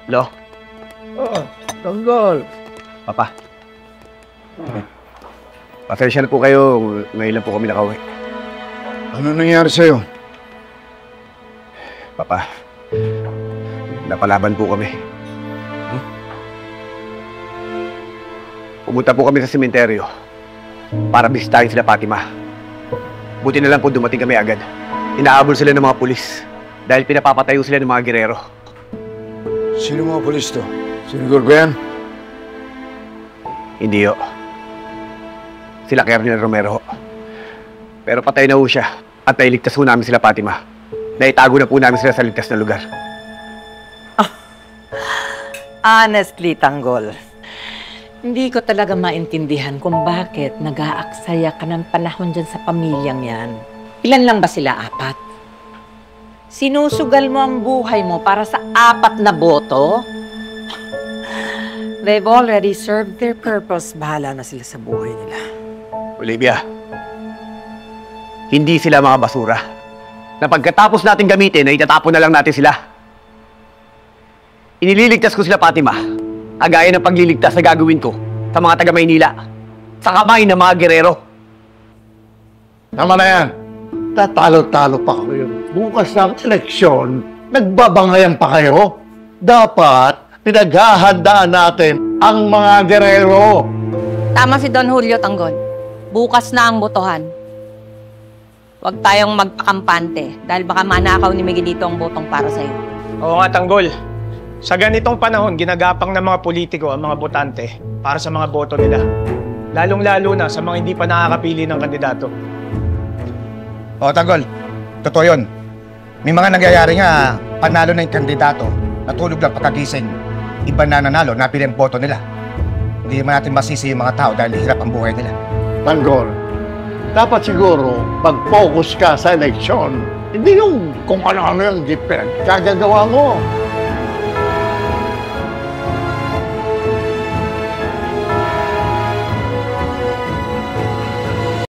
Lo? Oh, Tanggol. Papa. Pasensya na po kayo. Ngayon lang po kami nakauwi. Ano nangyari sa'yo? Papa, napalaban po kami. Pumunta po kami sa sementeryo para bisitahin sila Fatima. Buti na lang po dumating kami agad. Inaabol sila ng mga pulis dahil pinapapatayo sila ng mga gerero. Sino mga pulis to? Siniguro ko yan? Hindi ho. Sila Colonel Romero ho. Pero patay na ho siya at nailigtas ho namin sila Fatima. Naitago na po namin sila sa ligtas na lugar. Honestly, Tanggol, hindi ko talaga maintindihan kung bakit nag-aaksaya ka ng panahon dyan sa pamilyang yan. Ilan lang ba sila? 4? Sinusugal mo ang buhay mo para sa 4 na boto? They've already served their purpose. Bahala na sila sa buhay nila. Olivia, hindi sila mga basura na pagkatapos natin gamitin ay itatapon na lang natin sila. Inililigtas ko sila, Fatima, kagaya ng pagliligtas na gagawin ko sa mga taga-Maynila sa kamay ng mga gerero. Tama na yan. Tatalo-talo pa kayo. Bukas ng eleksyon, nagbabangayan pa kayo. Dapat, pinaghahandaan natin ang mga gerero. Tama si Don Julio, Tanggol. Bukas na ang botohan. Huwag tayong magpakampante dahil baka manakaw ni Miguelito ang botong para sa'yo. Oo nga, Tanggol. Sa ganitong panahon, ginagapang ng mga politiko ang mga botante para sa mga boto nila. Lalong-lalo na sa mga hindi pa nakakapili ng kandidato. O, Tanggol, totoo yun. May mga nangyayari nga, panalo na yung kandidato, natulog lang pagkagising. Iba na nanalo, napili ang boto nila. Hindi naman natin masisi yung mga tao dahil hirap ang buhay nila. Tanggol, dapat siguro mag-focus ka sa eleksyon. Hindi yung kung ano-ano yung pinagkagagawa mo.